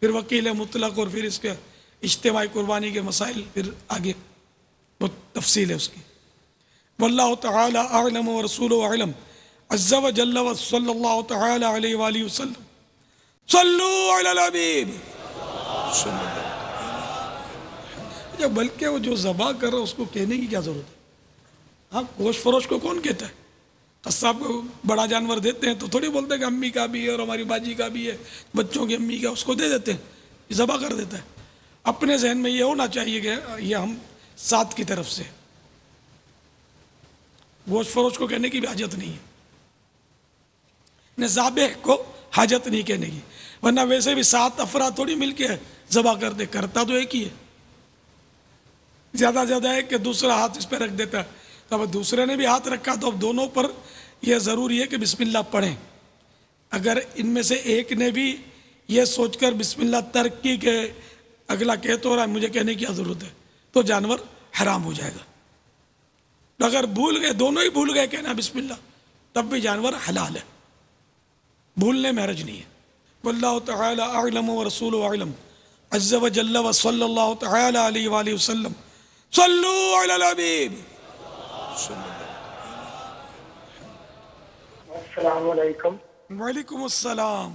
फिर वकील मुतलक और फिर इसके इज्तिमाई कुर्बानी के मसाइल फिर आगे बहुत तफसील है उसकी। वल्लाहु तआला अअलम व रसूलुहु अअलम अज़्ज़ा व जल्ल व सल्लल्लाहु तआला अलैहि व आलिहि वसल्लम। सल्लू अलल हबीब। जब बल्कि वो जो ज़बा कर रहा है उसको कहने की क्या ज़रूरत है? हाँ, गोश्त फरोश को कौन कहता है? कस्साब को बड़ा जानवर देते हैं तो थोड़ी बोलते हैं कि अम्मी का भी है और हमारी बाजी का भी है, बच्चों की अम्मी का, उसको दे देते हैं, ज़बा कर देता है। अपने जहन में ये होना चाहिए कि ये हम साथ की तरफ से, गोश्त फरोश को कहने की भी हाजत नहीं है, न ज़ाबिह को हाजत नहीं कहने की, वरना वैसे भी 7 अफराद थोड़ी मिलके ज़बा कर दे, करता तो एक ही है, ज़्यादा ज़्यादा है कि दूसरा हाथ इस पर रख देता है। तो अब दूसरे ने भी हाथ रखा तो अब दोनों पर यह ज़रूरी है कि बिस्मिल्लाह पढ़ें। अगर इनमें से एक ने भी ये सोचकर बिस्मिल्लाह तर्क की कि अगला कह तो रहा है मुझे कहने की क्या ज़रूरत है, तो जानवर हराम हो जाएगा। तो अगर भूल गए, दोनों ही भूल गए कहना बिस्मिल्लाह, तब भी जानवर हलाल है, भूलने में हरज नहीं है। वल्लाहु तआला अअलम व रसूलुहु अअलम अज़्ज़ा व जल्ल व सल्लल्लाहु तआला अलैहि व आलिहि वसल्लम। सल्लू अलल हबीब। अस्सलाम वालेकुम। वालेकुम अस्सलाम।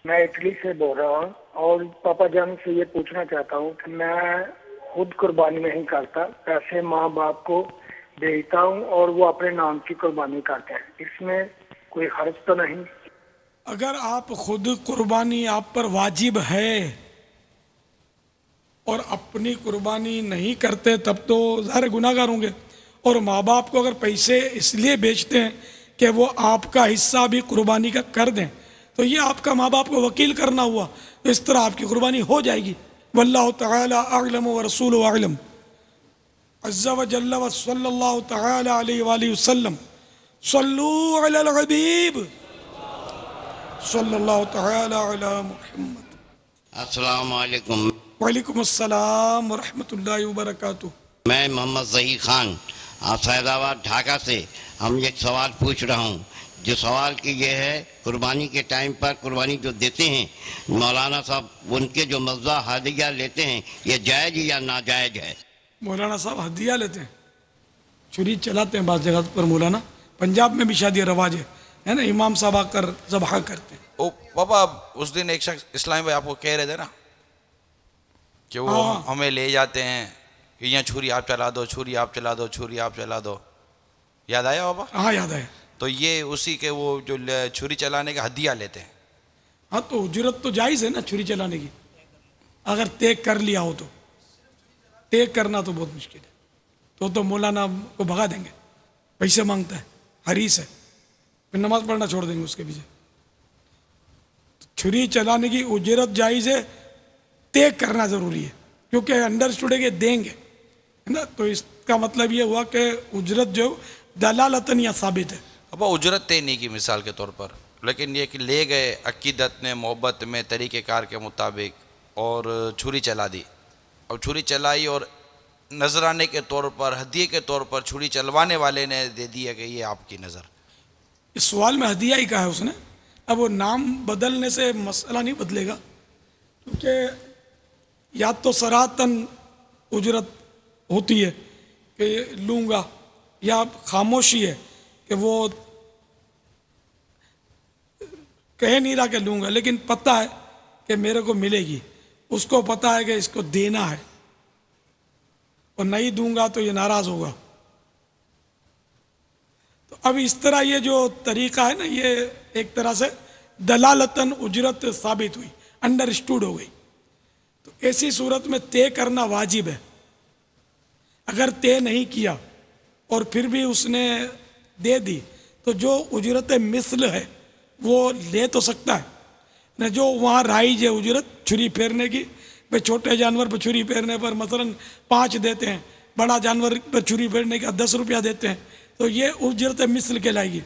मैं इटली से बोल रहा हूँ और पापा जान से ये पूछना चाहता हूँ कि मैं खुद कुर्बानी नहीं करता, पैसे माँ बाप को भेजता हूँ और वो अपने नाम की कुर्बानी करते हैं, इसमें कोई हर्ज तो नहीं? अगर आप खुद कुर्बानी आप पर वाजिब है और अपनी कुर्बानी नहीं करते तब तो ज़ाहिर गुनाहगार होंगे, और माँ बाप को अगर पैसे इसलिए बेचते हैं कि वो आपका हिस्सा भी कुर्बानी का कर दें, तो ये आपका माँ बाप को वकील करना हुआ, तो इस तरह आपकी कुर्बानी हो जाएगी। वल्लाहु तआला अअलम व रसूलुहु अअलम अज़्ज़ा व जल्ल व सल्लल्लाहु तआला अलैहि व आलिहि वसल्लम। सल्लू अलल हबीब सल्लल्लाहु तआला अला मुहम्मद। अस्सलाम वालेकुम। वालेकुम अस्सलाम व रहमतुल्लाहि व बरकातुहू। मैं मोहम्मद ज़हीर खान सैदाबाद ढाका से हम एक सवाल पूछ रहा हूँ। जो सवाल की ये है, कुर्बानी के टाइम पर कुर्बानी जो देते हैं मौलाना साहब, उनके जो मज़ा हदिया लेते हैं, ये जायज़ या नाजायज़ है? मौलाना साहब हदिया लेते हैं, छुरी चलाते हैं बाज़ जगह पर मौलाना, पंजाब में भी शादी रवाज है ना, इमाम साहब आकर ज़बह करते हैं। ओ पापा, उस दिन एक शख्स इस्लामी भाई आपको कह रहे थे ना कि वो हमें ले जाते हैं कि यहाँ छुरी आप चला दो, छुरी आप चला दो, छुरी आप चला दो, याद आया पापा? हाँ याद आया। तो ये उसी के वो जो छुरी चलाने का हदिया लेते हैं। हाँ तो उजरत तो जायज़ है ना छुरी चलाने की, अगर तय कर लिया हो तो। तय करना तो बहुत मुश्किल है, तो मौलाना को भगा देंगे, पैसे मांगता है, हरीस है, फिर नमाज पढ़ना छोड़ देंगे उसके पीछे। छुरी चलाने की उजरत जायज़ है, तय करना ज़रूरी है, क्योंकि अंडरस्टूड है कि देंगे, है ना। तो इसका मतलब ये हुआ कि उजरत जो दलालतन या साबित है। अब उजरत तय नहीं की मिसाल के तौर पर, लेकिन ये कि ले गए अकीदत में, मोहब्बत में, तरीक़ेकार के मुताबिक और छुरी चला दी। अब छुरी चलाई और नजराने के तौर पर, हदिये के तौर पर छुरी चलवाने वाले ने दे दिया कि ये आपकी नज़र। इस सवाल में हदिया ही कहा है उसने। अब वो नाम बदलने से मसला नहीं बदलेगा, क्योंकि या तो सरातन उजरत होती है कि लूँगा, या खामोशी है कि वो कह नहीं रहा कि लूँगा, लेकिन पता है कि मेरे को मिलेगी, उसको पता है कि इसको देना है, और नहीं दूंगा तो ये नाराज़ होगा। तो अब इस तरह ये जो तरीक़ा है ना, ये एक तरह से दलालतन उजरत साबित हुई, अंडरस्टूड हो गई। तो ऐसी सूरत में तय करना वाजिब है। अगर तय नहीं किया और फिर भी उसने दे दी, तो जो उजरत मिस्ल है वो ले तो सकता है न, जो वहाँ राइज है उजरत छुरी फेरने की। भाई छोटे जानवर पर छुरी फेरने पर मसलन 5 देते हैं, बड़ा जानवर पर छुरी फेरने का 10 रुपया देते हैं, तो ये उजरत मिस्ल कहलाएगी।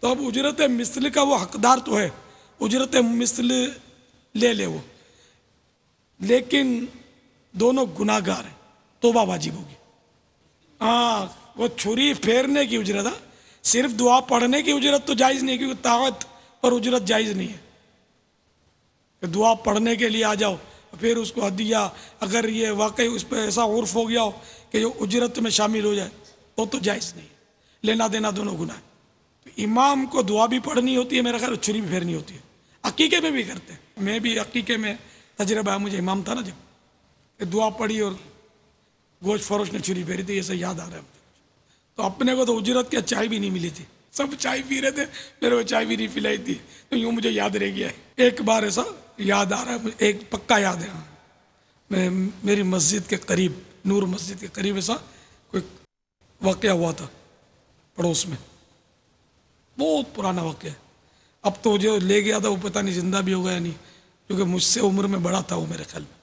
तो अब उजरत मिस्ल का वो हकदार तो है, उजरत मिस्ल ले ले वो, लेकिन दोनों गुनाहगार हैं, तौबा वाजिब होगी। हाँ, वो छुरी फेरने की उजरत है, सिर्फ दुआ पढ़ने की उजरत तो जायज़ नहीं, क्योंकि ताकत पर उजरत जायज़ नहीं है। दुआ पढ़ने के लिए आ जाओ फिर उसको हदिया, अगर ये वाकई उस पर ऐसा उर्फ हो गया हो कि जो उजरत में शामिल हो जाए तो जायज़ नहीं है, लेना देना दोनों गुनाह है। तो इमाम को दुआ भी पढ़नी होती है, मेरा ख्याल छुरी भी फेरनी होती है, अकीके में भी करते हैं। मैं भी अकीके में तजर्बा है, मुझे इमाम था ना जब, कि दुआ पढ़ी और गोश्त फरोश ने छुरी फेरी थी, ऐसा याद आ रहा है मुझे। तो अपने को तो उजरत की चाय भी नहीं मिली थी, सब चाय पी रहे थे, मेरे को चाय भी नहीं पिलाई थी, तो यूँ मुझे याद रह गया है। एक बार ऐसा याद आ रहा है, एक पक्का याद है, हाँ, मैं मेरी मस्जिद के करीब, नूर मस्जिद के करीब ऐसा कोई वाक़या हुआ था पड़ोस में, बहुत पुराना वाक़या है। अब तो जो ले गया था वो पता नहीं जिंदा भी हो गया नहीं, क्योंकि मुझसे उम्र में बड़ा था वो मेरे ख्याल में।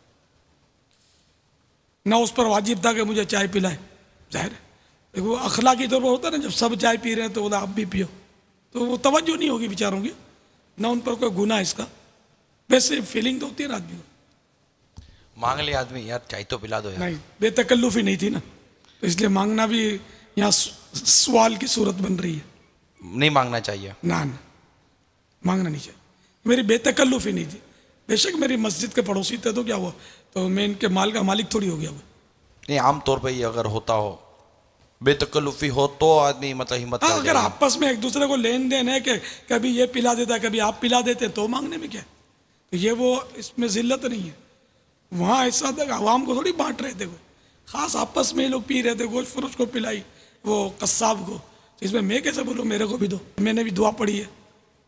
ना उस पर वाजिब था कि मुझे चाय पिलाए, जाहिर है देखो वो अखलाकी तौर पर होता है ना, जब सब चाय पी रहे हैं तो बोला आप भी पियो, तो वो तवज्जो नहीं होगी बेचारों की, ना उन पर कोई गुनाह इसका, वैसे फीलिंग तो होती है ना आदमी को। मांग ले आदमी, यार चाय तो पिला दो यार। नहीं, बेतकल्लुफी नहीं थी ना, तो इसलिए मांगना भी यहाँ सवाल की सूरत बन रही है। नहीं मांगना चाहिए, ना मांगना नहीं चाहिए, मेरी बेतकल्लुफी नहीं थी। बेशक मेरी मस्जिद के पड़ोसी थे तो क्या हुआ, तो मैं इनके माल का मालिक थोड़ी हो गया वो। नहीं आम तौर पे ये अगर होता हो, बेतकल्लुफी हो तो आदमी मतलब हिम्मत हाँ, कर अगर जाएगा। आपस में एक दूसरे को लेन देन है कि कभी ये पिला देता है कभी आप पिला देते तो मांगने में क्या है, तो ये वो इसमें जिल्लत नहीं है। वहाँ ऐसा था आवाम को थोड़ी बांट रहे थे, कोई खास आपस में ही लोग पी रहे थे, गोश्त फरोश को पिलाई, वो कस्साब को, तो इसमें मैं कैसे बोलूँ मेरे को भी दो, मैंने भी दुआ पढ़ी है,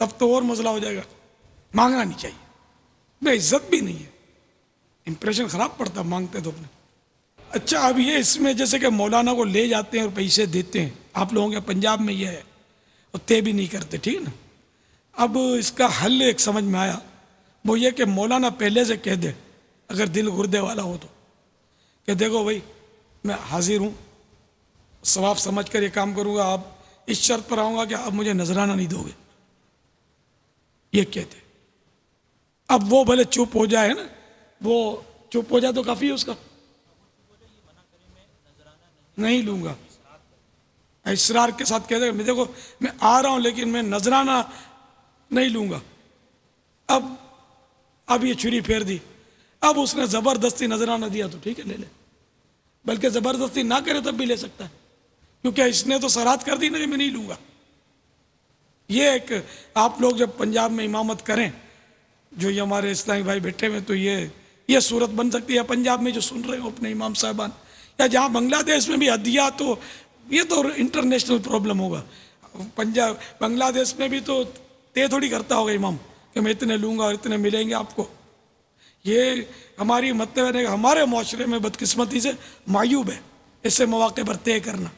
तब तो और मसला हो जाएगा। मांगना नहीं चाहिए, मैं इज्जत भी नहीं है, इंप्रेशन ख़राब पड़ता मांगते तो अपने। अच्छा, अब ये इसमें जैसे कि मौलाना को ले जाते हैं और पैसे देते हैं, आप लोगों के पंजाब में ये है, और तय भी नहीं करते, ठीक है ना। अब इसका हल एक समझ में आया, वो ये कि मौलाना पहले से कह दे, अगर दिल गुर्दे वाला हो तो, कि देखो भाई मैं हाजिर हूँ, सवाब समझ कर ये काम करूँगा, आप इस शर्त पर आऊँगा कि आप मुझे नजराना नहीं दोगे, ये कहते। अब वो भले चुप हो जाए ना, वो चुप हो जाए तो काफ़ी है उसका, नहीं लूँगा, इसरार के साथ कह देगा मैं देखो मैं आ रहा हूँ लेकिन मैं नजराना नहीं लूँगा। अब ये छुरी फेर दी, अब उसने ज़बरदस्ती नजराना दिया तो ठीक है ले ले, बल्कि ज़बरदस्ती ना करे तब भी ले सकता है, क्योंकि इसने तो सराहत कर दी ना कि मैं नहीं लूँगा। ये एक आप लोग जब पंजाब में इमामत करें, जो ये हमारे इस्लामी भाई बैठे हुए, तो ये सूरत बन सकती है पंजाब में जो सुन रहे हो अपने इमाम साहबान, या जहाँ बांग्लादेश में भी हदिया, तो ये तो इंटरनेशनल प्रॉब्लम होगा। पंजाब बांग्लादेश में भी तो तय थोड़ी करता होगा इमाम कि मैं इतने लूँगा और इतने मिलेंगे आपको। ये हमारी मतलब है हमारे माशरे में बदकिस्मती से मायूब है ऐसे मौके पर तय करना,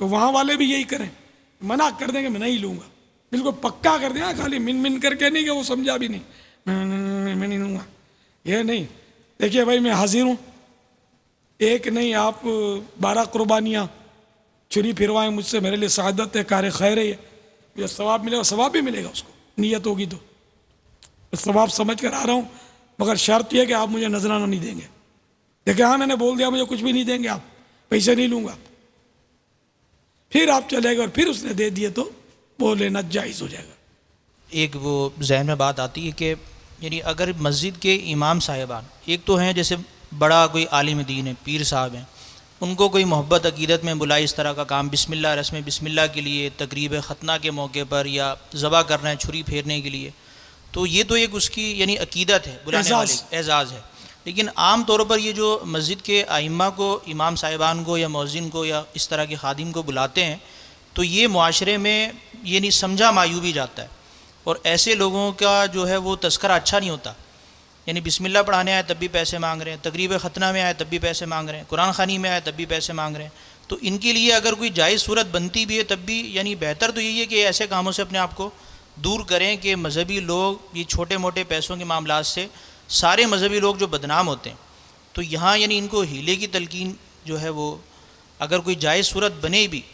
तो वहाँ वाले भी यही करें, मना कर देंगे मैं नहीं लूँगा, बिल्कुल पक्का कर देना, खाली मिन मिन करके नहीं कि वो समझा भी नहीं, मैं नहीं लूँगा, ये नहीं। देखिए भाई मैं हाजिर हूँ, एक नहीं आप 12 कुर्बानियाँ छुरी फिरवाएं मुझसे, मेरे लिए सआदत है, कार खैर है, ये सवाब मिलेगा, सवाब भी मिलेगा उसको, नीयत होगी तो सवाब समझ कर आ रहा हूँ, मगर शर्त यह है कि आप मुझे नजराना नहीं देंगे। देखिए हाँ मैंने बोल दिया मुझे कुछ भी नहीं देंगे आप, पैसे नहीं लूँगा, फिर आप चले गए और फिर उसने दे दिए तो वो लेना जायज़ हो जाएगा। एक वो जहन में बात आती है कि यानी अगर मस्जिद के इमाम साहिबान एक तो हैं, जैसे बड़ा कोई आलिम दीन है, पीर साहब हैं, उनको कोई मोहब्बत अकीदत में बुलाई इस तरह का काम, बिस्मिल्लाह रस्म बिस्मिल्लाह के लिए तकरीब खतना के मौके पर या ज़बा करना है छुरी फेरने के लिए, तो ये तो एक उसकी यानी अकीदत है, बुलाने वाली एजाज़ है। लेकिन आम तौर पर ये जो मस्जिद के आइम्मा को, इमाम साहिबान को या मौज़िन को या इस तरह के खादिम को बुलाते हैं, तो ये मुआशरे में ये नहीं समझा मायूबी जाता है, और ऐसे लोगों का जो है वो तस्करा अच्छा नहीं होता। यानी बिस्मिल्लाह पढ़ाने आए तब भी पैसे मांग रहे हैं, तकरीब खतना में आए तब भी पैसे मांग रहे हैं, कुरान खानी में आए तब भी पैसे मांग रहे हैं, तो इनके लिए अगर कोई जायज़ सूरत बनती भी है तब भी यानी बेहतर तो यही है कि ऐसे कामों से अपने आप को दूर करें कि मजहबी लोग ये छोटे मोटे पैसों के मामलात से सारे मजहबी लोग जो बदनाम होते हैं, तो यहाँ यानी इनको हीले की तलकीन जो है वो अगर कोई जायज़ सूरत बने भी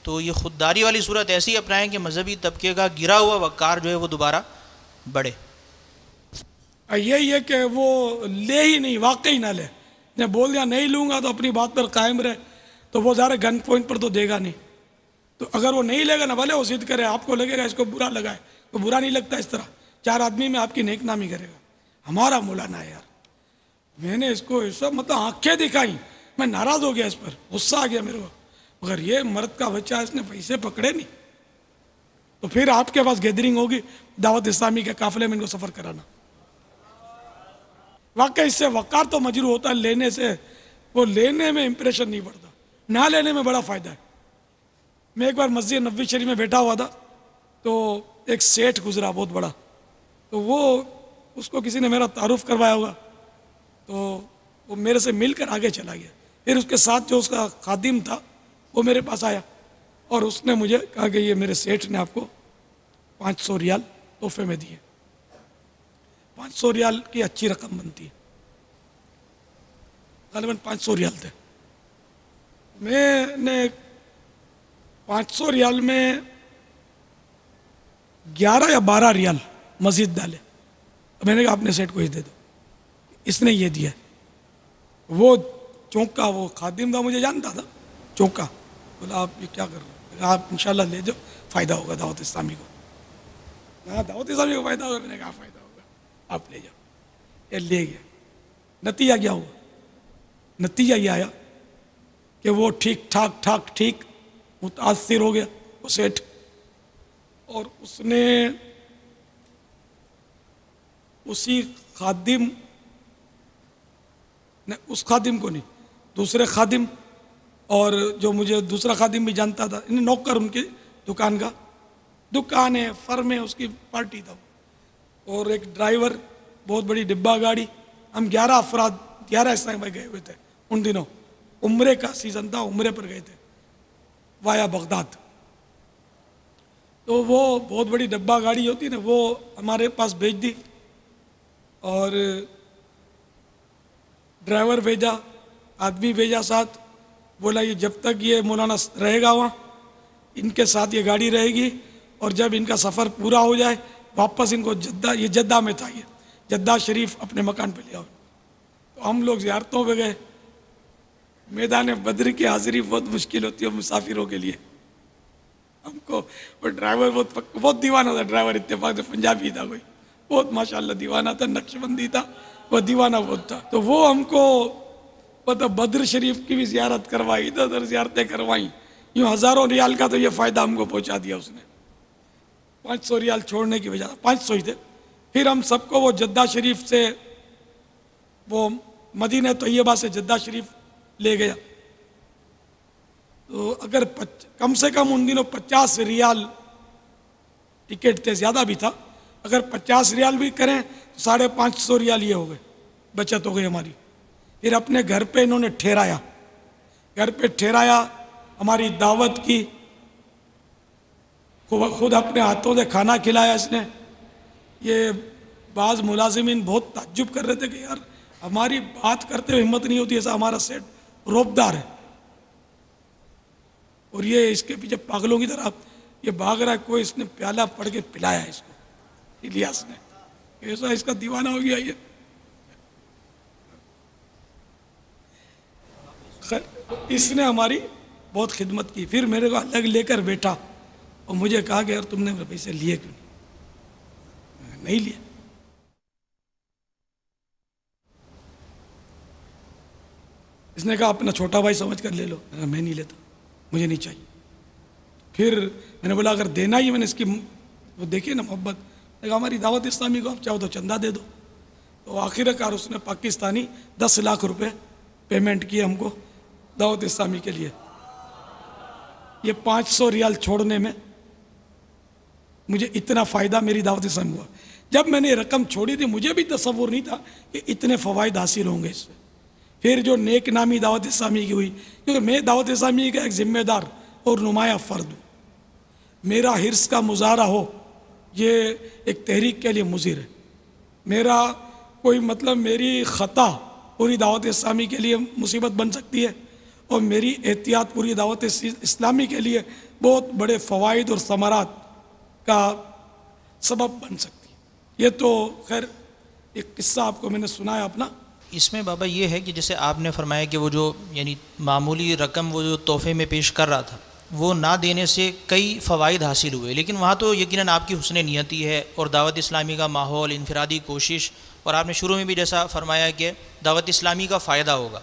तो ये ख़ुददारी वाली सूरत ऐसी अपनाएं कि मजहबी तबके का गिरा हुआ वक़ार जो है वो दोबारा बढ़े। यही है कि वो ले ही नहीं, वाकई ना ले, ने बोल दिया नहीं लूँगा तो अपनी बात पर कायम रहे, तो वो ज़्यादा गन पॉइंट पर तो देगा नहीं। तो अगर वो नहीं लेगा ना, भले वो जिद करे, आपको लगेगा इसको बुरा लगा है, तो बुरा नहीं लगता, इस तरह 4 आदमी में आपकी नेक नामी करेगा। हमारा मौलाना है यार, मैंने इसको ऐसा मतलब आंखें दिखाई, मैं नाराज हो गया, इस पर गुस्सा आ गया मेरे को। मगर ये मर्द का बच्चा, इसने पैसे पकड़े नहीं, तो फिर आपके पास गैदरिंग होगी दावत इस्लामी के काफिले में इनको सफ़र कराना। वाकई इससे वक़ार तो मजरू होता है लेने से, वो लेने में इंप्रेशन नहीं पड़ता, ना लेने में बड़ा फ़ायदा है। मैं एक बार मस्जिद नबवी शरीफ में बैठा हुआ था, तो एक सेठ गुजरा बहुत बड़ा, तो वो उसको किसी ने मेरा तारुफ करवाया होगा, तो वो मेरे से मिलकर आगे चला गया। फिर उसके साथ जो उसका खादिम था वो मेरे पास आया और उसने मुझे कहा कि ये मेरे सेठ ने आपको 500 रियाल तोहफे में दिए। 500 रियाल की अच्छी रकम बनती है, ग़ालिबन 500 रियाल थे। मैंने 500 रियाल में 11 या 12 रियाल मस्जिद डाले। तो मैंने कहा अपने सेठ को ही दे दो, इसने ये दिया। वो चौंका, वो खादिम था, मुझे जानता था, चौंका, बोला आप ये क्या कर रहे हो? आप इंशाल्लाह ले जाओ, फ़ायदा होगा दावत इस्लामी को। हाँ दावत इस्लामी को फ़ायदा होगा। मैंने कहा फ़ायदा होगा, आप ले जाओ। ये ले गया। नतीजा क्या हुआ? नतीजा ये आया कि वो ठीक मुतासिर हो गया वो सेठ, और उसने उसी खादिम ने, उस खादिम को नहीं, दूसरे खादिम, और जो मुझे दूसरा खादिम भी जानता था, इन्हें नौकर, उनकी दुकान का, दुकान है, फर्म है, उसकी पार्टी था, और एक ड्राइवर, बहुत बड़ी डिब्बा गाड़ी। हम 11 अफराद 11 इस्लाम भाई गए हुए थे उन दिनों, उम्रे का सीज़न था, उम्रे पर गए थे वाया बगदाद। तो वो बहुत बड़ी डब्बा गाड़ी होती ना, वो हमारे पास भेज दी, और ड्राइवर भेजा, आदमी भेजा साथ, बोला ये जब तक ये मौलाना रहेगा वहाँ, इनके साथ ये गाड़ी रहेगी, और जब इनका सफ़र पूरा हो जाए वापस इनको जद्दा, ये जद्दा में था, ये जद्दा शरीफ अपने मकान पे ले आओ। तो हम लोग ज़ियारतों पे गए। मैदान बद्र की हाज़िरी बहुत मुश्किल होती है मुसाफिरों के लिए। हमको वो ड्राइवर बहुत दीवाना था, ड्राइवर इत्तेफाक से पंजाबी था, कोई बहुत माशाल्लाह दीवाना था, नक्शबंदी था, वो दीवाना बहुत था। तो वो हमको मतलब बद्र शरीफ की भी ज़ियारत करवाई, इधर उधर ज़ियारतें करवाई, यूँ हज़ारों रियाल का तो ये फ़ायदा हमको पहुँचा दिया उसने। 500 रियाल छोड़ने की वजह, 500 ही थे। फिर हम सबको वो जद्दा शरीफ से, वो मदीना तैयबा से जद्दा शरीफ ले गया। तो अगर कम से कम उन दिनों 50 रियाल टिकट थे, ज़्यादा भी था, अगर 50 रियाल भी करें तो 550 रियाल ये हो गए, बचत हो गई हमारी। फिर अपने घर पे इन्होंने ठहराया, घर पे ठहराया, हमारी दावत की, खुद अपने हाथों से खाना खिलाया इसने। ये बाज़ मुलाजिमीन बहुत ताज्जुब कर रहे थे कि यार हमारी बात करते हुए हिम्मत नहीं होती, ऐसा हमारा सेठ रोबदार है, और ये इसके पीछे पागलों की तरह ये भाग रहा है। कोई इसने प्याला पड़ के पिलाया इसको, इलियास ने, ऐसा इसका दीवाना हो गया ये। इसने हमारी बहुत खिदमत की। फिर मेरे को अलग लेकर बैठा और मुझे कहा कि यार तुमने मेरे पैसे लिए क्यों नहीं लिए? इसने कहा अपना छोटा भाई समझ कर ले लो। मैं नहीं लेता, मुझे नहीं चाहिए। फिर मैंने बोला अगर देना ही, मैंने इसकी वो देखिए ना मोहब्बत, कहा हमारी दावत इस्लामी को आप चाहो तो चंदा दे दो। तो आखिरकार उसने पाकिस्तानी 10 लाख रुपए पेमेंट किए हमको दावत इस्लामी के लिए। ये 500 रियाल छोड़ने में मुझे इतना फ़ायदा मेरी दावत इस्लामी हुआ। जब मैंने ये रकम छोड़ी थी मुझे भी तसव्वुर नहीं था कि इतने फ़वाइद हासिल होंगे इससे। फिर जो नेक नामी दावत इस्लामी की हुई, क्योंकि मैं दावत इस्लामी का एक ज़िम्मेदार और नुमाया फ़र्द हूँ। मेरा हिर्स का मुजाहरा हो, ये एक तहरीक के लिए मुज़िर है। मेरा कोई मतलब मेरी ख़ता पूरी दावत इस्लामी के लिए मुसीबत बन सकती है, और मेरी एहतियात पूरी दावत इस्लामी के लिए बहुत बड़े फ़वाइद और समरात का सबब बन सकती है। ये तो खैर एक किस्सा आपको मैंने सुनाया अपना। इसमें बाबा ये है कि जैसे आपने फरमाया कि वो जो यानी मामूली रकम वो जो तोहफे में पेश कर रहा था, वो ना देने से कई फ़वाइद हासिल हुए, लेकिन वहाँ तो यकीनन आपकी हुस्न नियति है और दावत इस्लामी का माहौल, इनफरादी कोशिश और आपने शुरू में भी जैसा फरमाया कि दावत इस्लामी का फ़ायदा होगा।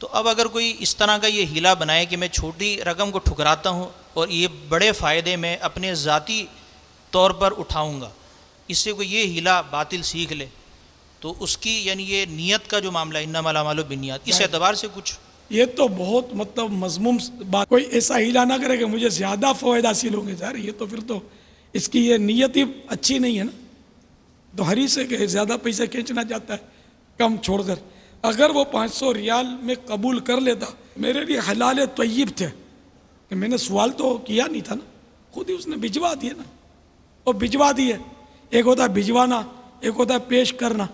तो अब अगर कोई इस तरह का ये हीला बनाए कि मैं छोटी रकम को ठुकराता हूँ और ये बड़े फ़ायदे में अपने ज़ाती तौर पर उठाऊँगा, इससे कोई ये हीला बातिल सीख ले, तो उसकी यानी ये नीयत का जो मामला इन्नमल अमालु बिन्नियात, इस एतबार से कुछ ये तो बहुत मतलब मजमूम बात। कोई ऐसा हीला ना करे कि मुझे ज़्यादा फ़वायद हासिल होंगे यार, ये तो फिर तो इसकी ये नीयत ही अच्छी नहीं है ना। तो हरी से के ज़्यादा पैसे खींचना चाहता है कम छोड़कर। अगर वो 500 रियाल में कबूल कर लेता, मेरे लिए हलाल तय्यब थे कि मैंने सवाल तो किया नहीं था ना, खुद ही उसने भिजवा दिए ना, और भिजवा दिए। एक होता है भिजवाना, एक होता है पेश करना।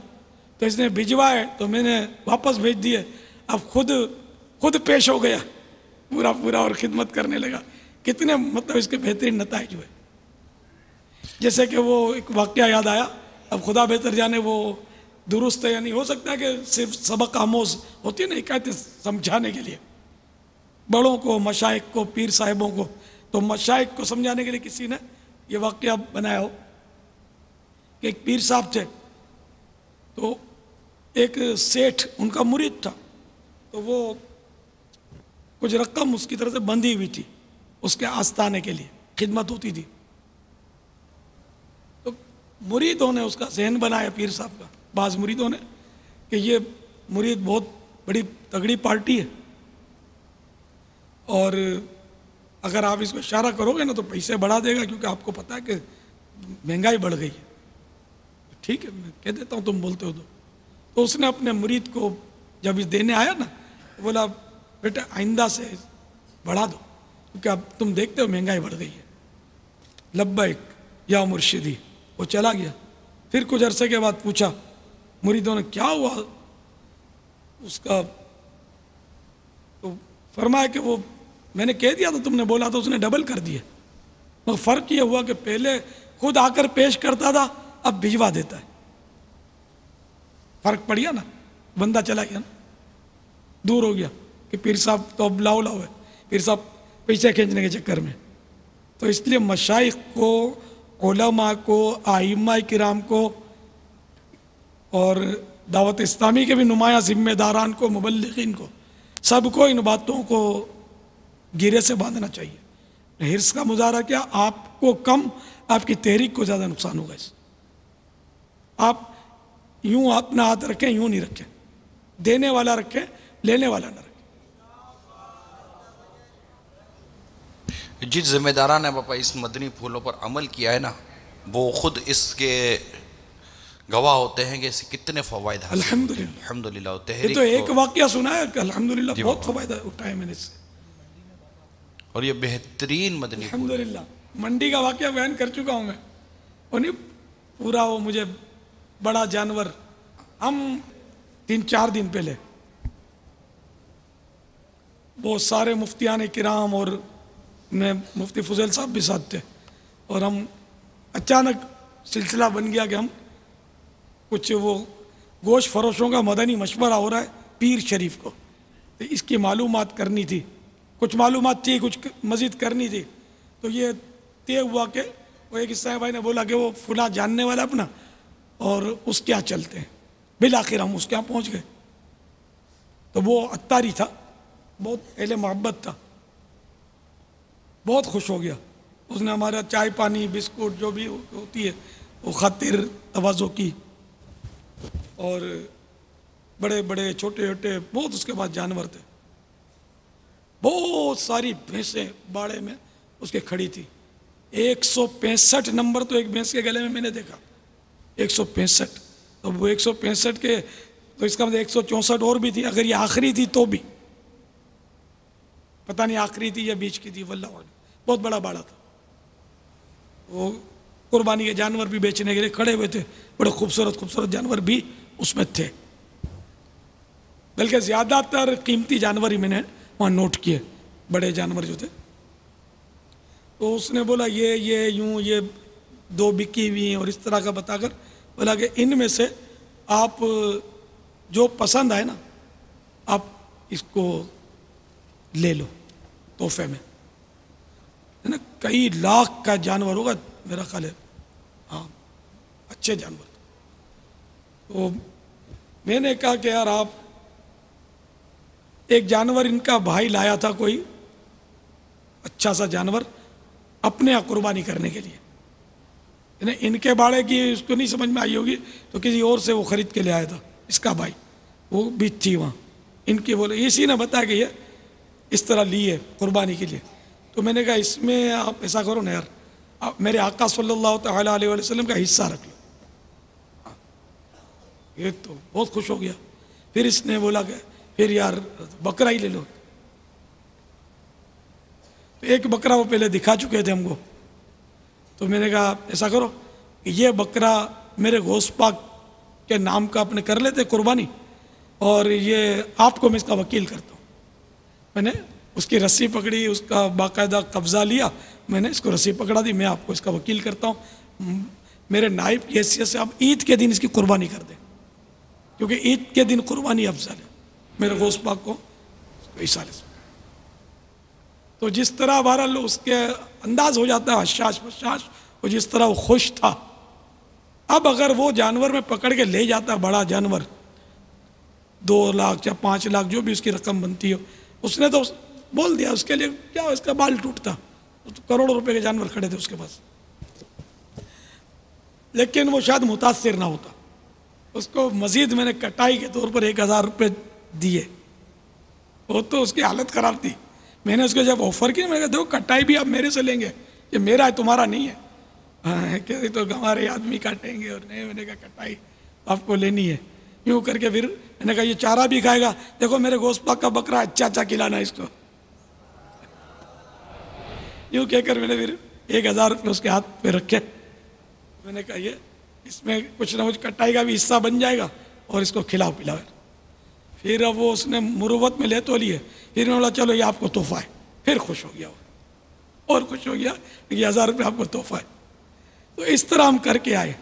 तो इसने भिजवाए तो मैंने वापस भेज दिए, अब खुद पेश हो गया पूरा पूरा और खिदमत करने लगा। कितने मतलब इसके बेहतरीन नताइज हुए। जैसे कि वो एक वाक़या याद आया, अब खुदा बेहतर जाने वो दुरुस्त है या नहीं, हो सकता है कि सिर्फ सबक आमोज होती है ना हिकायतें समझाने के लिए बड़ों को, मशाइख को, पीर साहिबों को। तो मशाइख को समझाने के लिए किसी ने ये वाक़या बनाया हो कि एक पीर साहब थे, तो एक सेठ उनका मुरीद था, तो वो कुछ रकम उसकी तरफ से बंधी हुई थी उसके आस्थाने के लिए, खिदमत होती थी। तो मुरीदों ने उसका जहन बनाया पीर साहब का, बाज़ मुरीदों ने, कि ये मुरीद बहुत बड़ी तगड़ी पार्टी है और अगर आप इसको इशारा करोगे ना तो पैसे बढ़ा देगा, क्योंकि आपको पता है कि महंगाई बढ़ गई है। ठीक है, मैं कह देता हूँ, तुम बोलते हो तो उसने अपने मुरीद को जब इस देने आया ना, तो बोला बेटा आइंदा से बढ़ा दो, क्योंकि अब तुम देखते हो महंगाई बढ़ गई है। लब्बैक या मुर्शिदी, वो चला गया। फिर कुछ अरसे के बाद पूछा मुरीदों ने क्या हुआ उसका, तो फरमाया कि वो मैंने कह दिया था, तुमने बोला था, उसने डबल कर दिया। मगर फ़र्क ये हुआ कि पहले खुद आकर पेश करता था, अब भिजवा देता है। फ़र्क पड़ गया ना, बंदा चला गया ना, दूर हो गया कि पीर साहब तो अब लाओ लाओ है, पीर साहब पैसे खींचने के चक्कर में। तो इसलिए मशाइख को, उलमा को, आइम्मा किराम को और दावत इस्लामी के भी नुमाया ज़िम्मेदारान को, मुबल्लिगीन को, सबको इन बातों को गिरे से बांधना चाहिए। हिर्स का मुजाहरा किया, आपको कम, आपकी तहरीक को ज़्यादा नुकसान होगा इससे। आप यूं अपना हाथ रखें, यूं नहीं रखें, देने वाला रखें, लेने वाला ना रखें। जिस जिम्मेदारा ने पापा इस मदनी फूलों पर अमल किया है ना, वो खुद इसके गवाह होते हैं कि इससे कितने फ़वाइद हासिल। अल्हम्दुलिल्लाह। ये तो एक वाक़या सुना है कि अल्हम्दुलिल्लाह बहुत फ़वाइद उठाए मैंने इससे, और ये बेहतरीन मदनी फूल। अल्हम्दुलिल्लाह। मंडी का वाक़या बयान कर चुका हूँ मैं, और नहीं पूरा वो मुझे बड़ा जानवर, हम 3-4 दिन पहले बहुत सारे मुफ्तियान किराम और मैं मुफ्ती फजल साहब भी साथ थे, और हम अचानक सिलसिला बन गया कि हम कुछ वो गोश्त फरोशों का मदनी मशवरा हो रहा है पीर शरीफ को, तो इसकी मालूमात करनी थी, कुछ मालूमात थी, कुछ मज़ीद करनी थी। तो ये तय हुआ कि वो एक ईसाई भाई ने बोला कि वो फुला जानने वाला अपना, और उसके यहाँ चलते हैं। बिल आखिर हम उसके यहाँ पहुँच गए। तो वो अत्तारी था, बहुत अहले मोहब्बत था, बहुत खुश हो गया। उसने हमारा चाय पानी बिस्कुट जो भी होती है वो खातिर तवाज़ो की, और बड़े बड़े छोटे छोटे बहुत उसके पास जानवर थे, बहुत सारी भैंसें बाड़े में उसके खड़ी थी। 165 नंबर तो एक भैंस के गले में मैंने देखा, 165। तो वो 165 के, तो इसका मतलब 164 और भी थी, अगर ये आखिरी थी तो भी पता नहीं आखिरी थी या बीच की थी, वल्लाह आलम। बहुत बड़ा बाड़ा था। वो कुर्बानी के जानवर भी बेचने के लिए खड़े हुए थे, बड़े खूबसूरत खूबसूरत जानवर भी उसमें थे, बल्कि ज़्यादातर कीमती जानवर ही मैंने वहाँ नोट किए, बड़े जानवर जो थे। तो उसने बोला ये यूँ, ये 2 बिकी हुई हैं, और इस तरह का बताकर बोला कि इनमें से आप जो पसंद आए ना, आप इसको ले लो तोहफे में, है ना। कई लाख का जानवर होगा मेरा ख्याल है, हाँ अच्छे जानवर। तो मैंने कहा कि यार आप, एक जानवर इनका भाई लाया था कोई अच्छा सा जानवर अपने यहाँ कुर्बानी करने के लिए, इनके बाड़े की उसको नहीं समझ में आई होगी, तो किसी और से वो खरीद के ले आया था इसका भाई, वो भी थी वहाँ इनके, बोले इसी ने बताया कि ये इस तरह ली है कुर्बानी के लिए। तो मैंने कहा इसमें आप ऐसा करो ना यार, आप मेरे आका सल्लल्लाहु ताला अलैहि वसल्लम का हिस्सा रख लो। ये तो बहुत खुश हो गया। फिर इसने बोला कि फिर यार बकरा ही ले लो। तो एक बकरा वो पहले दिखा चुके थे हमको, तो मैंने कहा ऐसा करो कि ये बकरा मेरे गोश्त पाक के नाम का अपने कर लेते कुर्बानी, और ये आपको मैं इसका वकील करता हूँ। मैंने उसकी रस्सी पकड़ी, उसका बाकायदा कब्जा लिया, मैंने इसको रस्सी पकड़ा दी, मैं आपको इसका वकील करता हूँ, मेरे नाइब की हैसियत से आप ईद के दिन इसकी कुर्बानी कर दें, क्योंकि ईद के दिन कुर्बानी अफजल है, मेरे गोश्त पाक को ईसा। तो जिस तरह बहरहाल उसके अंदाज हो जाता है हशाश बशाश, और जिस तरह वो खुश था। अब अगर वो जानवर में पकड़ के ले जाता बड़ा जानवर, 2 लाख या 5 लाख जो भी उसकी रकम बनती हो, उसने तो बोल दिया, उसके लिए क्या इसका बाल टूटता, तो करोड़ों रुपए के जानवर खड़े थे उसके पास, लेकिन वो शायद मुतासिर ना होता। उसको मजीद मैंने कटाई के तौर पर 1000 रुपये दिए, वो तो उसकी हालत ख़राब थी। मैंने उसको जब ऑफ़र किया, मैंने कहा देखो कटाई भी आप मेरे से लेंगे, ये मेरा है तुम्हारा नहीं है। हाँ कि तो हमारे आदमी काटेंगे, और नहीं, मैंने कहा कटाई आपको लेनी है। यूँ करके फिर मैंने कहा ये चारा भी खाएगा, देखो मेरे गोश्त पाक का बकरा, अच्छा अच्छा खिलाना इसको। यूँ कहकर मैंने फिर 1000 रुपये उसके हाथ पे रखे। मैंने कहा ये इसमें कुछ ना कुछ कटाई का भी हिस्सा बन जाएगा, और इसको खिलाओ पिलाओ। फिर अब वो उसने मुरुवत में ले तो लिए, फिर मैं बोला चलो ये आपको तोहफा है। फिर खुश हो गया वो, और खुश हो गया कि 1000 रुपये आपको तोहफा है। तो इस तरह हम करके आए।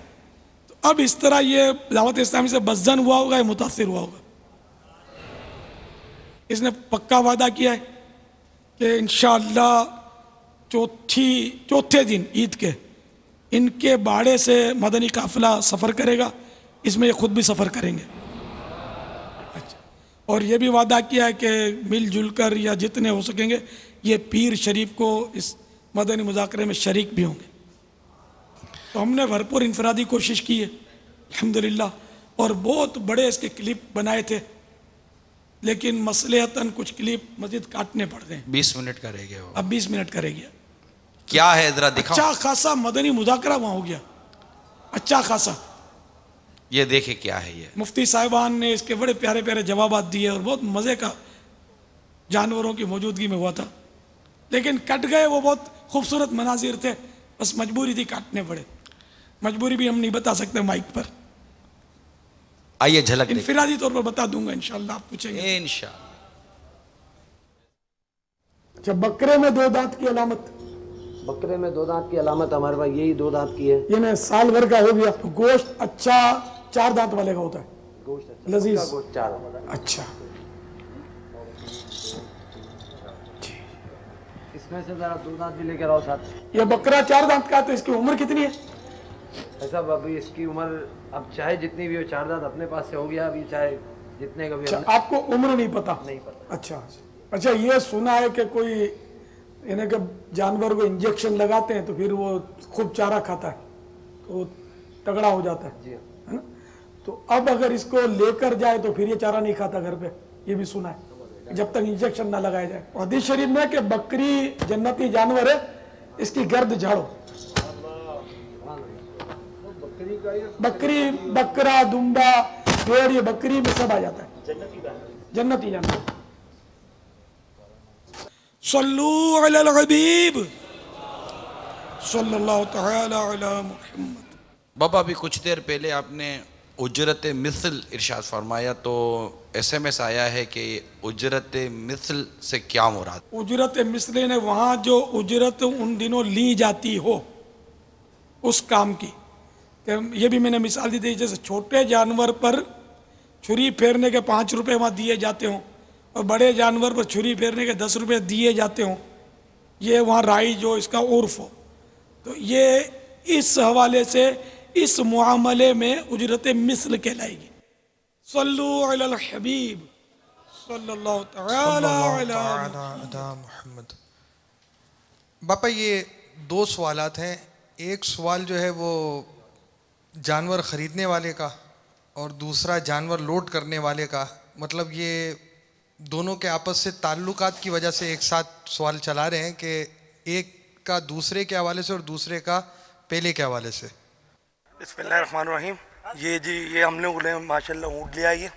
तो अब इस तरह ये दावत इस्लामी से बज़न हुआ होगा या मुतासिर हुआ होगा? इसने पक्का वादा किया है कि इंशाअल्लाह चौथे दिन ईद के इनके बाड़े से मदनी काफिला सफ़र करेगा, इसमें ये खुद भी सफ़र करेंगे। अच्छा, और ये भी वादा किया है कि मिलजुल कर या जितने हो सकेंगे ये पीर शरीफ को इस मदनी मुज़ाकरे में शरीक भी होंगे। तो हमने भरपूर इनफरादी कोशिश की है अल्हम्दुलिल्लाह, और बहुत बड़े इसके क्लिप बनाए थे, लेकिन मसलहतन कुछ क्लिप मज़ीद काटने पड़ते हैं। 20 मिनट का रह गया वो। अब 20 मिनट का रह गया। क्या है जरा दिखाओ। अच्छा खासा मदनी मुज़ाकरा वहाँ हो गया, अच्छा खासा। ये देखे क्या है ये। मुफ्ती साहिबान ने इसके बड़े प्यारे प्यारे जवाब दिए, और बहुत मज़े का जानवरों की मौजूदगी में हुआ था, लेकिन कट गए। वो बहुत खूबसूरत मनाजिर थे, बस मजबूरी थी काटने पड़े। मजबूरी भी हम नहीं बता सकते माइक पर। आइए झलक इनफिरादी तौर पर बता दूंगा इंशाल्लाह, आप पूछेंगे इंशाल्लाह। अच्छा, बकरे में 2 दांत की अलामत? बकरे में 2 दांत की अलामत हमारे पास यही 2 दांत की है। ये ना साल भर का हो गया। गोश्त अच्छा 4 दांत वाले का होता है, गोश्त लजीज गोश्त 4। अच्छा। इसमें से जरा 2 दांत भी लेकर आओ साथ। ये बकरा 4 दांत का है, तो इसकी उम्र कितनी है? ऐसा अभी इसकी उम्र अब चाहे जितनी भी हो, 4 दांत अपने पास से हो गया अभी, चाहे जितने का भी। अच्छा, आपको उम्र नहीं पता? नहीं पता। अच्छा अच्छा, ये सुना है कि कोई यानी कि जानवर को इंजेक्शन लगाते हैं तो फिर वो खूब चारा खाता है तो तगड़ा हो जाता है, जी है ना? तो अब अगर इसको लेकर जाए तो फिर ये चारा नहीं खाता घर पे, ये भी सुना है, जब तक इंजेक्शन ना लगाया जाए। हदीस शरीफ में कि बकरी जन्नती जानवर है, इसकी गर्द झाड़ो। बकरी, बकरा, दुम्बा, भेड़, ये बकरी में सब आ जाता है, जन्नती जानवर। सल्लू अलल हबीब सल्लल्लाहु तआला अला मुहम्मद। बाबा अभी कुछ देर पहले आपने उजरत मिसल इरशाद फरमाया, तो SMS आया है कि उजरत मिसल से क्या मुराद? उजरत मिसल ने वहाँ जो उजरत उन दिनों ली जाती हो उस काम की, ये भी मैंने मिसाल दी थी, जैसे छोटे जानवर पर छुरी फेरने के 5 रुपये वहाँ दिए जाते हों और बड़े जानवर पर छुरी फेरने के 10 रुपये दिए जाते हों, ये वहाँ राई जो इसका उर्फ हो। तो ये इस हवाले से इस मुआमले में उजरत मिस्ल कहलाएगी। सल्लु अलल हबीब सल्लल्लाहु तआला अला मुहम्मद। बापा ये दो सवालात हैं। एक सवाल जो है वो जानवर ख़रीदने वाले का और दूसरा जानवर लोड करने वाले का, मतलब ये दोनों के आपस से ताल्लुकात की वजह से एक साथ सवाल चला रहे हैं कि एक का दूसरे के हवाले से और दूसरे का पहले के हवाले से। बिस्मिल्लाहिर्रहमानिर्रहीम। ये जी ये हम लोग ने माशाल्लाह ऊँट लिया ये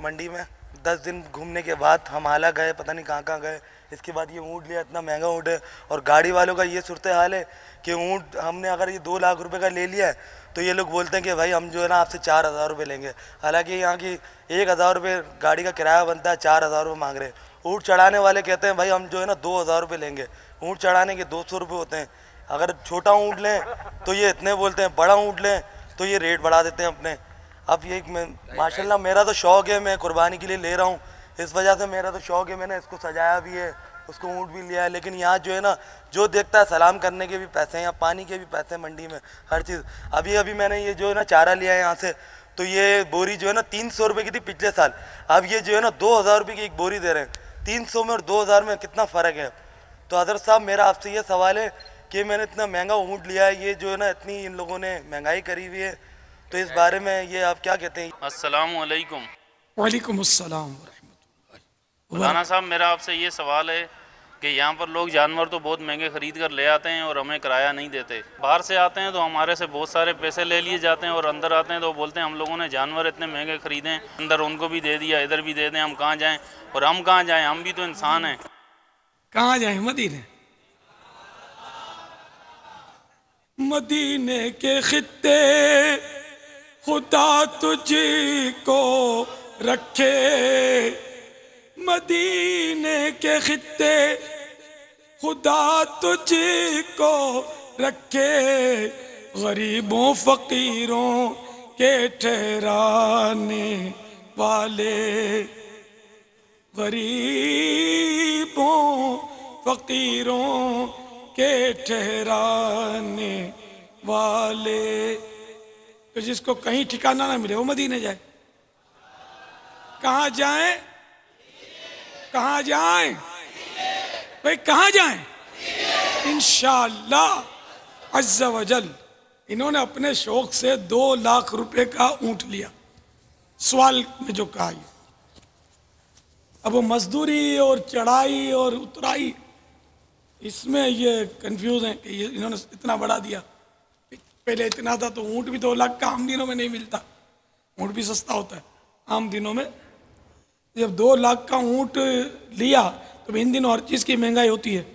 मंडी में। 10 दिन घूमने के बाद हम हाला गए, पता नहीं कहाँ गए। इसके बाद ये ऊँट लिया, इतना महंगा ऊँट है। और गाड़ी वालों का ये सूरत हाल है कि ऊँट हमने अगर ये 2 लाख रुपए का ले लिया है तो ये लोग बोलते हैं कि भाई हम जो है ना आपसे 4,000 रुपये लेंगे। हालांकि यहाँ की 1,000 रुपये गाड़ी का किराया बनता है, 4,000 रुपये मांग रहे हैं। ऊँट चढ़ाने वाले कहते हैं भाई हम जो है ना 2,000 रुपये लेंगे। ऊँट चढ़ाने के 200 रुपये होते हैं। अगर छोटा ऊँट लें तो ये इतने बोलते हैं, बड़ा ऊँट लें तो ये रेट बढ़ा देते हैं अपने। अब ये माशाल्लाह मेरा तो शौक़ है, मैं कुर्बानी के लिए ले रहा हूँ, इस वजह से मेरा तो शौक़ है। मैंने इसको सजाया भी है, उसको ऊँट भी लिया है। लेकिन यहाँ जो है ना जो देखता है सलाम करने के भी पैसे हैं, यहाँ पानी के भी पैसे हैं मंडी में, हर चीज़। अभी मैंने ये जो है ना चारा लिया है यहाँ से, तो ये बोरी जो है ना 300 रुपये की थी पिछले साल। अब ये जो है ना 2,000 रुपये की एक बोरी दे रहे हैं। 300 में और 2,000 में कितना फ़र्क है। तो हज़रत साहब मेरा आपसे ये सवाल है कि मैंने इतना महंगा ऊँट लिया है, ये जो है ना इतनी इन लोगों ने महंगाई करी हुई है, तो इस बारे में ये आप क्या कहते हैं? अस्सलामु अलैकुम। वालेकुम अस्सलाम। मौलाना साहब मेरा आपसे ये सवाल है कि यहाँ पर लोग जानवर तो बहुत महंगे ख़रीद कर ले आते हैं और हमें किराया नहीं देते। बाहर से आते हैं तो हमारे से बहुत सारे पैसे ले लिए जाते हैं और अंदर आते हैं तो बोलते हैं हम लोगों ने जानवर इतने महंगे ख़रीदे, अंदर उनको भी दे दिया, इधर भी दे दें, हम कहाँ जाएँ? और हम कहाँ जाएँ? हम भी तो इंसान हैं। कहाँ जाएँ? मदीने। मदीने के खित्ते खुदा तुझको रखे, मदीने के खित्ते खुदा तुझको रखे, गरीबों फकीरों के ठहराने वाले, गरीबों फकीरों के ठहराने वाले। तो जिसको कहीं ठिकाना ना मिले वो मदीने जाए। कहाँ जाए? कहाँ जाए भाई? कहाँ जाए? इंशाअल्लाह अज़्ज़ा वजल। इन्होंने अपने शौक से 2 लाख रुपए का ऊँट लिया। सवाल में जो कहा, अब वो मजदूरी और चढ़ाई और उतराई, इसमें ये कंफ्यूज हैं कि ये इन्होंने इतना बढ़ा दिया। पहले इतना था तो ऊँट भी 2 लाख का आम दिनों में नहीं मिलता, ऊँट भी सस्ता होता है आम दिनों में। जब 2 लाख का ऊँट लिया तो इन दिनों हर चीज़ की महंगाई होती है।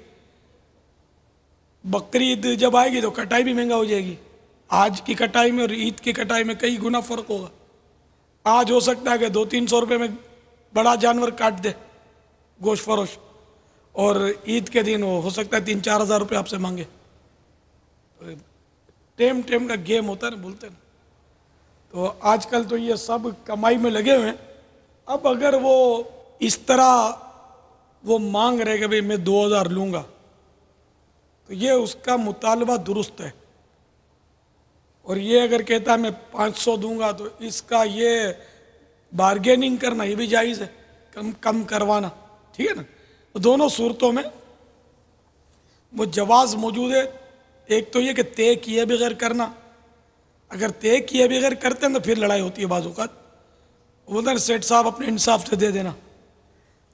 बकरी ईद जब आएगी तो कटाई भी महंगा हो जाएगी। आज की कटाई में और ईद की कटाई में कई गुना फ़र्क होगा। आज हो सकता है कि 200-300 रुपये में बड़ा जानवर काट दे गोश्त फरोश, और ईद के दिन वो हो सकता है 3-4 हज़ार रुपये आपसे मांगे। टेम का गेम होता है ना, बोलते हैं। तो आजकल तो ये सब कमाई में लगे हुए हैं। अब अगर वो इस तरह वो मांग रहे कि भाई मैं 2,000 लूँगा, तो ये उसका मुतालबा दुरुस्त है। और ये अगर कहता है मैं 500 दूंगा, तो इसका ये बार्गेनिंग करना ये भी जायज़ है, कम करवाना, ठीक है ना। तो दोनों सूरतों में वो जवाज़ मौजूद है। एक तो ये कि तय किए बगैर करना, अगर तय किए बगैर करते हैं तो फिर लड़ाई होती है बाज़ औक़ात। बोलते हैं सेठ साहब अपने इंसाफ से दे देना।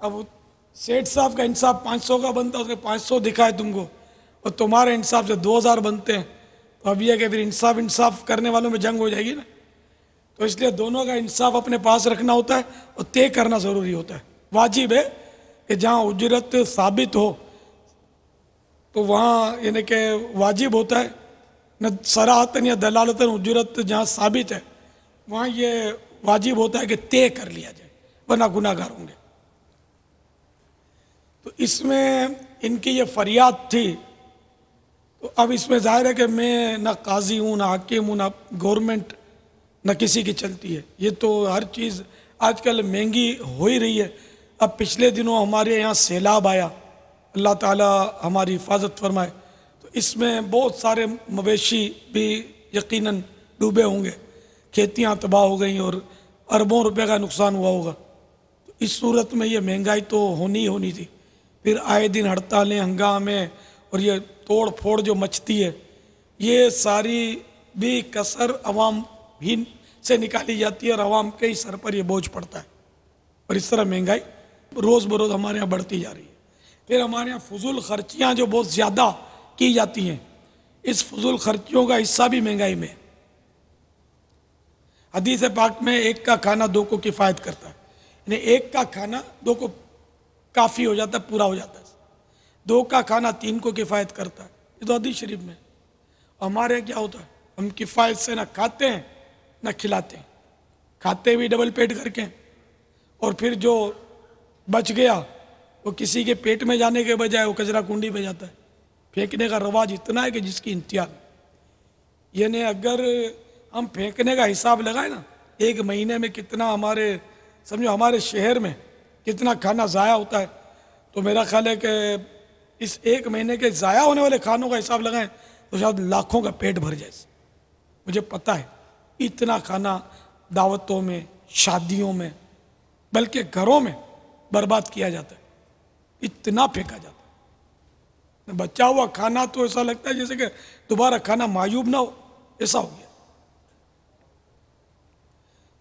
अब सेठ साहब का इंसाफ 500 का बनता है, उसने 500 दिखाए तुमको और तुम्हारे इंसाफ से 2,000 बनते हैं, तो अब यह कि फिर इंसाफ करने वालों में जंग हो जाएगी ना। तो इसलिए दोनों का इंसाफ अपने पास रखना होता है और तय करना ज़रूरी होता है। वाजिब है कि जहाँ उजरत साबित हो तो वहाँ यानी कि वाजिब होता है, न सराहतन या दलालतन उजरत जहाँ साबित है वहाँ ये वाजिब होता है कि तय कर लिया जाए, वरना गुनाहगार होंगे। तो इसमें इनकी ये फरियाद थी। तो अब इसमें जाहिर है कि मैं ना काजी हूँ, ना हाकिम हूँ, ना गवर्नमेंट, ना किसी की चलती है। ये तो हर चीज़ आजकल महंगी हो ही रही है। अब पिछले दिनों हमारे यहाँ सैलाब आया, अल्लाह ताला हमारी हिफाजत फरमाए। तो इसमें बहुत सारे मवेशी भी यकीनन डूबे होंगे, खेतियां तबाह हो गई और अरबों रुपए का नुकसान हुआ होगा। तो इस सूरत में ये महंगाई तो होनी ही होनी थी। फिर आए दिन हड़तालें, हंगामे और ये तोड़ फोड़ जो मचती है, ये सारी भी कसर अवाम ही से निकाली जाती है और अवाम के ही सर पर ये बोझ पड़ता है। और इस तरह महंगाई रोज़ बरोज़ हमारे यहाँ बढ़ती जा रही है। फिर हमारे यहाँ फजूल खर्चियाँ जो बहुत ज़्यादा की जाती हैं, इस फजूल खर्चियों का हिस्सा भी महंगाई में है। हदीस पाक में एक का खाना दो को किफ़ायत करता है, यानी एक का खाना दो को काफ़ी हो जाता है, पूरा हो जाता है। दो का खाना तीन को किफ़ायत करता है, ये तो हदीस शरीफ में। हमारे यहाँ क्या होता है, हम किफ़ायत से ना खाते हैं ना खिलाते हैं, खाते भी डबल पेट करके, और फिर जो बच गया वो किसी के पेट में जाने के बजाय वो कचरा कुंडी पे जाता है। फेंकने का रवाज इतना है कि जिसकी इंतहा। यानी अगर हम फेंकने का हिसाब लगाए ना, एक महीने में कितना हमारे समझो हमारे शहर में कितना खाना ज़ाया होता है, तो मेरा ख्याल है कि इस एक महीने के ज़ाया होने वाले खानों का हिसाब लगाएं तो शायद लाखों का पेट भर जाए। मुझे पता है इतना खाना दावतों में, शादियों में, बल्कि घरों में बर्बाद किया जाता है, इतना फेंका जाता है। बचा हुआ खाना तो ऐसा लगता है जैसे कि दोबारा खाना मायूब ना हो, ऐसा हो गया।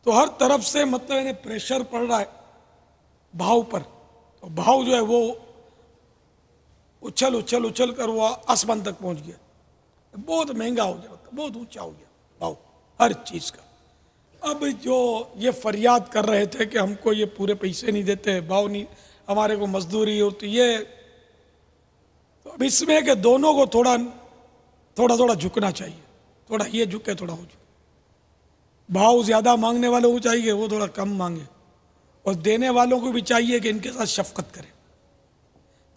तो हर तरफ से मतलब इन्हें प्रेशर पड़ रहा है भाव पर, तो भाव जो है वो उछल उछल उछल कर वो आसमान तक पहुंच गया, बहुत महंगा हो गया, बहुत ऊंचा हो गया भाव हर चीज़ का। अब जो ये फरियाद कर रहे थे कि हमको ये पूरे पैसे नहीं देते, भाव नहीं, हमारे को मजदूरी होती है, तो अब इसमें कि दोनों को थोड़ा थोड़ा थोड़ा झुकना चाहिए, थोड़ा ये झुके थोड़ा हो झुके। भाव ज़्यादा मांगने वालों को चाहिए वो थोड़ा कम मांगे, और देने वालों को भी चाहिए कि इनके साथ शफकत करें।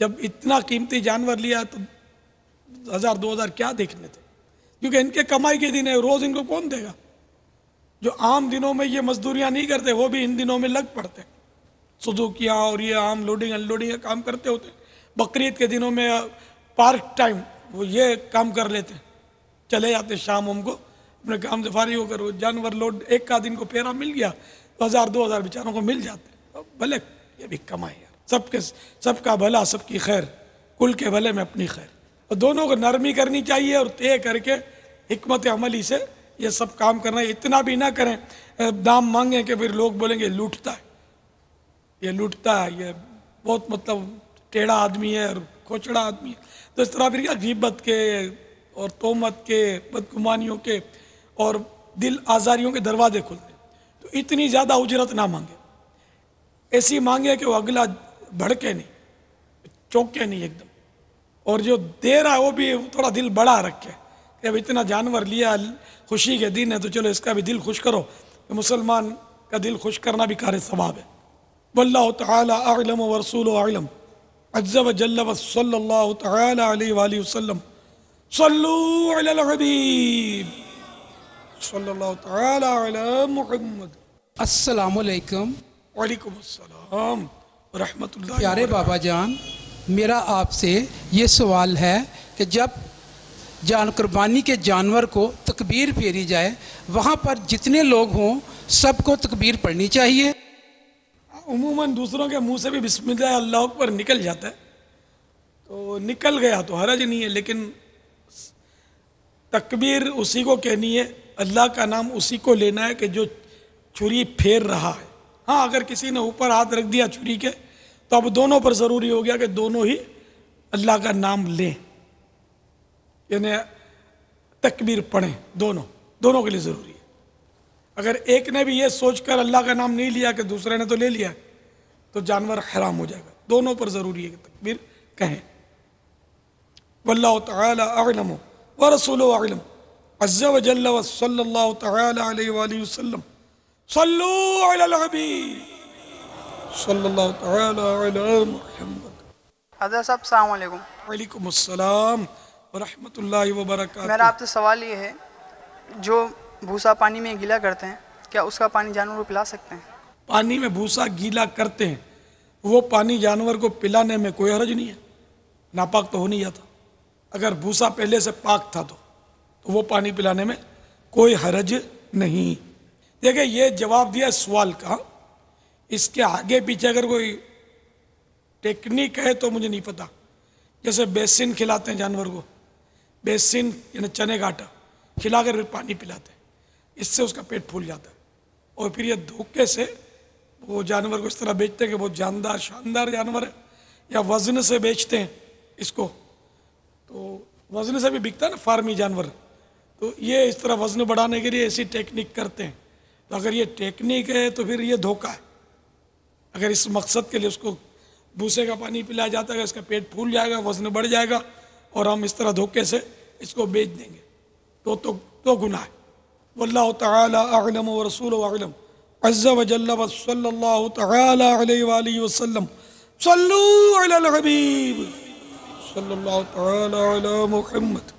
जब इतना कीमती जानवर लिया तो 1000-2000 क्या देखने थे, क्योंकि इनके कमाई के दिन है, रोज़ इनको कौन देगा। जो आम दिनों में ये मजदूरियां नहीं करते वो भी इन दिनों में लग पड़ते, सुजुकियाँ और ये आम लोडिंग अनलोडिंग का काम करते होते। बकरीद के दिनों में पार्ट टाइम वो ये काम कर लेते, चले जाते शाम हमको अपने काम से फारिग होकर, वो जानवर लोड एक का दिन को फेरा मिल गया तो 1000-2000 बेचारों को मिल जाते। तो भले ये भी कमाई यार, सबका भला सबकी खैर, कुल के भले में अपनी खैर। और दोनों को नरमी करनी चाहिए और तय करके हिकमत अमली से ये सब काम करना है। इतना भी ना करें दाम मांगे कि फिर लोग बोलेंगे लूटता है, ये लूटता है, ये बहुत मतलब टेढ़ा आदमी है और खोचड़ा आदमी है। तो इस तरह फिर क्या गीबत के और तोहमत के, बदगुमानियों के और दिल आज़ारियों के दरवाजे खुलते। तो इतनी ज़्यादा उजरत ना मांगे, ऐसी मांगे कि वो अगला भड़के नहीं, चौंके नहीं एकदम, और जो दे रहा है वो भी थोड़ा दिल बड़ा रखे कि अब इतना जानवर लिया, खुशी के दिन है तो चलो इसका भी दिल खुश करो। तो मुसलमान का दिल खुश करना भी कार्य सवाब है। वल्लाहु तआला अअलम व रसूलुहु अअलम अज़्ज़ व जल्ल व सल्लल्लाहु तआला अलैहि व आलिहि वसल्लम सल्लू अलल हबीब सल्लल्लाहु तआला अला मुहम्मद। अस्सलामु अलैकुम। वालेकुम अस्सलाम व रहमतुल्लाहि। प्यारे बाबा जान, मेरा आपसे ये सवाल है कि जब कुर्बानी के जानवर को तकबीर फेरी जाए, वहाँ पर जितने लोग हों सबको तकबीर पढ़नी चाहिए? उमूमन दूसरों के मुंह से भी बिस्मिल्लाह अल्लाह अकबर निकल जाता है, तो निकल गया तो हरज नहीं है, लेकिन तकबीर उसी को कहनी है, अल्लाह का नाम उसी को लेना है कि जो छुरी फेर रहा है। हाँ, अगर किसी ने ऊपर हाथ रख दिया छुरी के तो अब दोनों पर ज़रूरी हो गया कि दोनों ही अल्लाह का नाम लें, यानी तकबीर पढ़ें, दोनों के लिए ज़रूरी है। अगर एक ने भी ये सोचकर अल्लाह का नाम नहीं लिया कि दूसरे ने तो ले लिया, तो जानवर हराम हो जाएगा। दोनों पर ज़रूरी है कि तकबीर कहें। वल्लाहु तआला अअलम व रसूलुहु अअलम अज़्ज़ व जल्ल व सल्लल्लाहु तआला अलैहि व आलिहि वसल्लम सल्लू अलल हबीब सल्लल्लाहु तआला अला मुहम्मद। हज़रत साहब अस्सलाम वालेकुम। वालेकुम अस्सलाम व रहमतुल्लाहि व बरकातहू। मेरा आपसे सवाल ये है, जो भूसा पानी में गीला करते हैं, क्या उसका पानी जानवर को पिला सकते हैं? पानी में भूसा गीला करते हैं, वो पानी जानवर को पिलाने में कोई हर्ज नहीं है, नापाक तो हो नहीं जाता। अगर भूसा पहले से पाक था तो वो पानी पिलाने में कोई हरज नहीं। देखिए ये जवाब दिया सवाल का, इसके आगे पीछे अगर कोई टेक्निक है तो मुझे नहीं पता। जैसे बेसिन खिलाते हैं जानवर को, बेसिन यानी चने का आटा खिलाकर फिर पानी पिलाते हैं, इससे उसका पेट फूल जाता है। और फिर ये धोखे से वो जानवर को इस तरह बेचते हैं कि बहुत जानदार शानदार जानवर है, या वजन से बेचते हैं इसको, तो वजन से भी बिकता है ना फार्मी जानवर, तो ये इस तरह वजन बढ़ाने के लिए ऐसी टेक्निक करते हैं। तो अगर ये टेक्निक है तो फिर ये धोखा है। अगर इस मकसद के लिए उसको भूसे का पानी पिलाया जाता है, इसका पेट फूल जाएगा, वजन बढ़ जाएगा, और हम इस तरह धोखे से इसको बेच देंगे, तो गुनाह है। वल्लाहु तआला अअलम व रसूलुहु अअलम। अज़्ज़ा व जल्ल व सल्लल्लाहु तआला अलैहि व आलिहि वसल्लम। सल्लू अलल हबीब सल्लल्लाहु तआला अला मुहम्मद।